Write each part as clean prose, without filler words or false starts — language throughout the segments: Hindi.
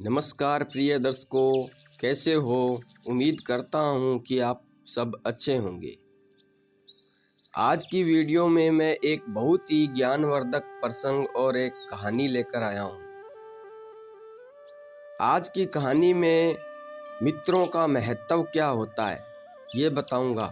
नमस्कार प्रिय दर्शकों, कैसे हो। उम्मीद करता हूँ कि आप सब अच्छे होंगे। आज की वीडियो में मैं एक बहुत ही ज्ञानवर्धक प्रसंग और एक कहानी लेकर आया हूँ। आज की कहानी में मित्रों का महत्व क्या होता है ये बताऊंगा।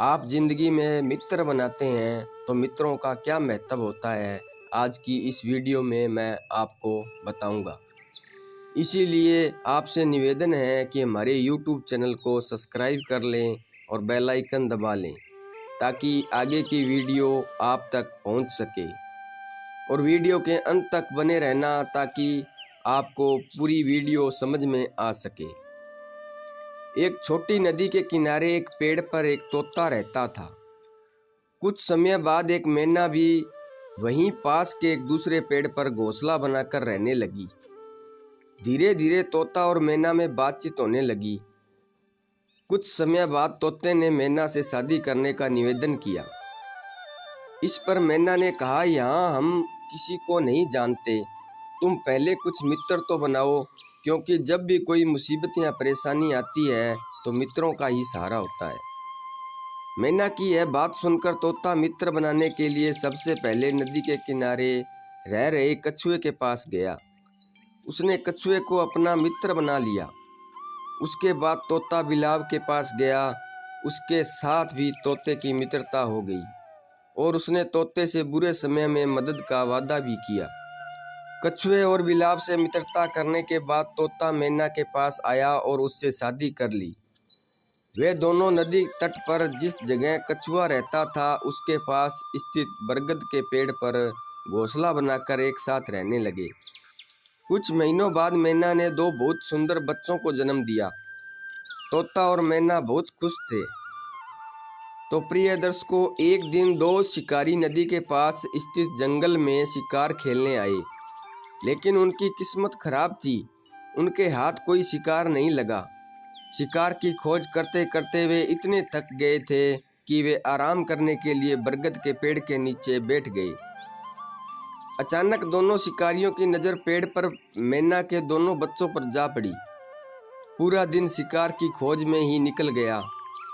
आप जिंदगी में मित्र बनाते हैं तो मित्रों का क्या महत्व होता है, आज की इस वीडियो में मैं आपको बताऊंगा। इसीलिए आपसे निवेदन है कि हमारे YouTube चैनल को सब्सक्राइब कर लें और बेल आइकन दबा लें ताकि आगे की वीडियो आप तक पहुंच सके, और वीडियो के अंत तक बने रहना ताकि आपको पूरी वीडियो समझ में आ सके। एक छोटी नदी के किनारे एक पेड़ पर एक तोता रहता था। कुछ समय बाद एक मैना भी वहीं पास के एक दूसरे पेड़ पर घोंसला बनाकर रहने लगी। धीरे धीरे तोता और मैना में बातचीत होने लगी। कुछ समय बाद तोते ने मैना से शादी करने का निवेदन किया। इस पर मैना ने कहा, यहाँ हम किसी को नहीं जानते, तुम पहले कुछ मित्र तो बनाओ, क्योंकि जब भी कोई मुसीबत या परेशानी आती है तो मित्रों का ही सहारा होता है। मैना की यह बात सुनकर तोता मित्र बनाने के लिए सबसे पहले नदी के किनारे रह रहे कछुए के पास गया। उसने कछुए को अपना मित्र बना लिया। उसके बाद तोता बिलाव के पास गया। उसके साथ भी तोते की मित्रता हो गई और उसने तोते से बुरे समय में मदद का वादा भी किया। कछुए और बिलाव से मित्रता करने के बाद तोता मैना के पास आया और उससे शादी कर ली। वे दोनों नदी तट पर जिस जगह कछुआ रहता था उसके पास स्थित बरगद के पेड़ पर घोंसला बनाकर एक साथ रहने लगे। कुछ महीनों बाद मैना ने दो बहुत सुंदर बच्चों को जन्म दिया। तोता और मैना बहुत खुश थे। तो प्रिय दर्शकों, एक दिन दो शिकारी नदी के पास स्थित जंगल में शिकार खेलने आए, लेकिन उनकी किस्मत खराब थी। उनके हाथ कोई शिकार नहीं लगा। शिकार की खोज करते करते वे इतने थक गए थे कि वे आराम करने के लिए बरगद के पेड़ के नीचे बैठ गए। अचानक दोनों शिकारियों की नज़र पेड़ पर मैना के दोनों बच्चों पर जा पड़ी। पूरा दिन शिकार की खोज में ही निकल गया,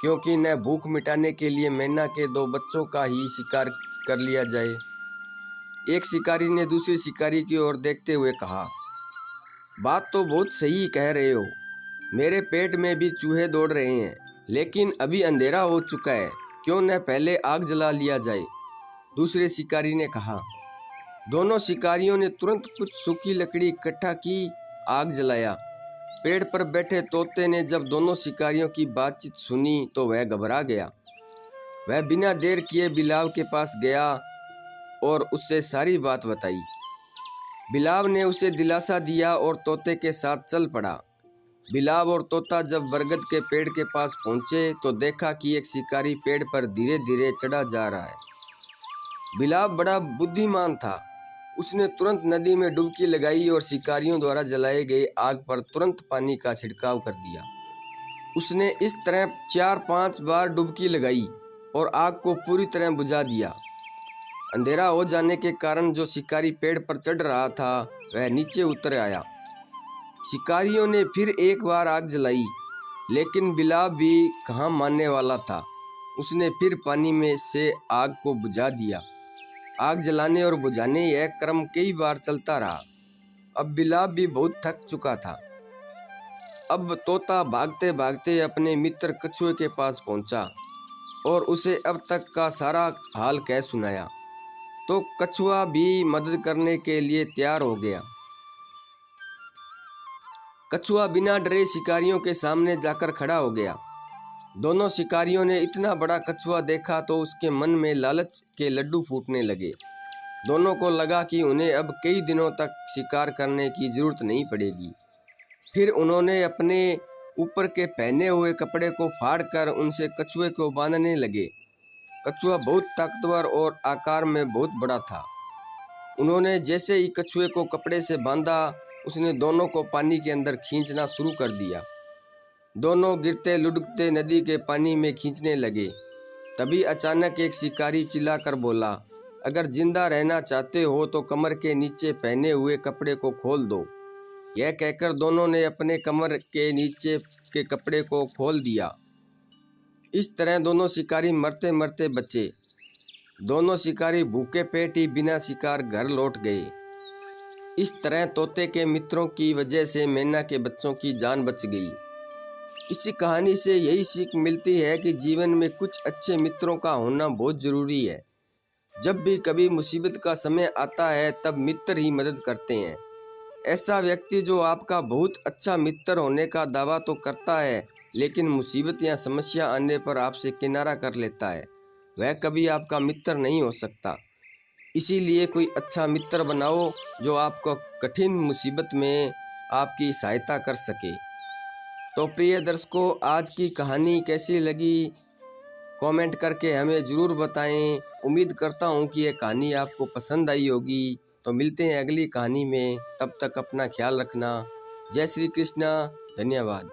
क्योंकि न भूख मिटाने के लिए मैना के दो बच्चों का ही शिकार कर लिया जाए। एक शिकारी ने दूसरे शिकारी की ओर देखते हुए कहा, बात तो बहुत सही कह रहे हो, मेरे पेट में भी चूहे दौड़ रहे हैं, लेकिन अभी अंधेरा हो चुका है, क्यों न पहले आग जला लिया जाए। दूसरे शिकारी ने कहा। दोनों शिकारियों ने तुरंत कुछ सूखी लकड़ी इकट्ठा की, आग जलाया। पेड़ पर बैठे तोते ने जब दोनों शिकारियों की बातचीत सुनी तो वह घबरा गया। वह बिना देर किए बिलाव के पास गया और उससे सारी बात बताई। बिलाव ने उसे दिलासा दिया और तोते के साथ चल पड़ा। बिलाव और तोता जब बरगद के पेड़ के पास पहुंचे तो देखा कि एक शिकारी पेड़ पर धीरे धीरे चढ़ा जा रहा है। बिलाव बड़ा बुद्धिमान था। उसने तुरंत नदी में डुबकी लगाई और शिकारियों द्वारा जलाए गए आग पर तुरंत पानी का छिड़काव कर दिया। उसने इस तरह 4-5 बार डुबकी लगाई और आग को पूरी तरह बुझा दिया। अंधेरा हो जाने के कारण जो शिकारी पेड़ पर चढ़ रहा था वह नीचे उतर आया। शिकारियों ने फिर एक बार आग जलाई, लेकिन बिलाव भी कहाँ मानने वाला था। उसने फिर पानी में से आग को बुझा दिया। आग जलाने और बुझाने यह क्रम कई बार चलता रहा। अब बिलाव भी बहुत थक चुका था। अब तोता भागते भागते अपने मित्र कछुए के पास पहुंचा और उसे अब तक का सारा हाल कह सुनाया। तो कछुआ भी मदद करने के लिए तैयार हो गया। कछुआ बिना डरे शिकारियों के सामने जाकर खड़ा हो गया। दोनों शिकारियों ने इतना बड़ा कछुआ देखा तो उसके मन में लालच के लड्डू फूटने लगे। दोनों को लगा कि उन्हें अब कई दिनों तक शिकार करने की जरूरत नहीं पड़ेगी। फिर उन्होंने अपने ऊपर के पहने हुए कपड़े को फाड़कर उनसे कछुए को बांधने लगे। कछुआ बहुत ताकतवर और आकार में बहुत बड़ा था। उन्होंने जैसे ही कछुए को कपड़े से बांधा, उसने दोनों को पानी के अंदर खींचना शुरू कर दिया। दोनों गिरते लुढ़कते नदी के पानी में खींचने लगे। तभी अचानक एक शिकारी चिल्लाकर बोला, अगर जिंदा रहना चाहते हो तो कमर के नीचे पहने हुए कपड़े को खोल दो। यह कहकर दोनों ने अपने कमर के नीचे के कपड़े को खोल दिया। इस तरह दोनों शिकारी मरते मरते बचे। दोनों शिकारी भूखे पेट ही बिना शिकार घर लौट गए। इस तरह तोते के मित्रों की वजह से मैना के बच्चों की जान बच गई। इसी कहानी से यही सीख मिलती है कि जीवन में कुछ अच्छे मित्रों का होना बहुत ज़रूरी है। जब भी कभी मुसीबत का समय आता है तब मित्र ही मदद करते हैं। ऐसा व्यक्ति जो आपका बहुत अच्छा मित्र होने का दावा तो करता है, लेकिन मुसीबत या समस्या आने पर आपसे किनारा कर लेता है, वह कभी आपका मित्र नहीं हो सकता। इसीलिए कोई अच्छा मित्र बनाओ जो आपको कठिन मुसीबत में आपकी सहायता कर सके। तो प्रिय दर्शकों, आज की कहानी कैसी लगी कमेंट करके हमें ज़रूर बताएं। उम्मीद करता हूं कि यह कहानी आपको पसंद आई होगी। तो मिलते हैं अगली कहानी में, तब तक अपना ख्याल रखना। जय श्री कृष्णा। धन्यवाद।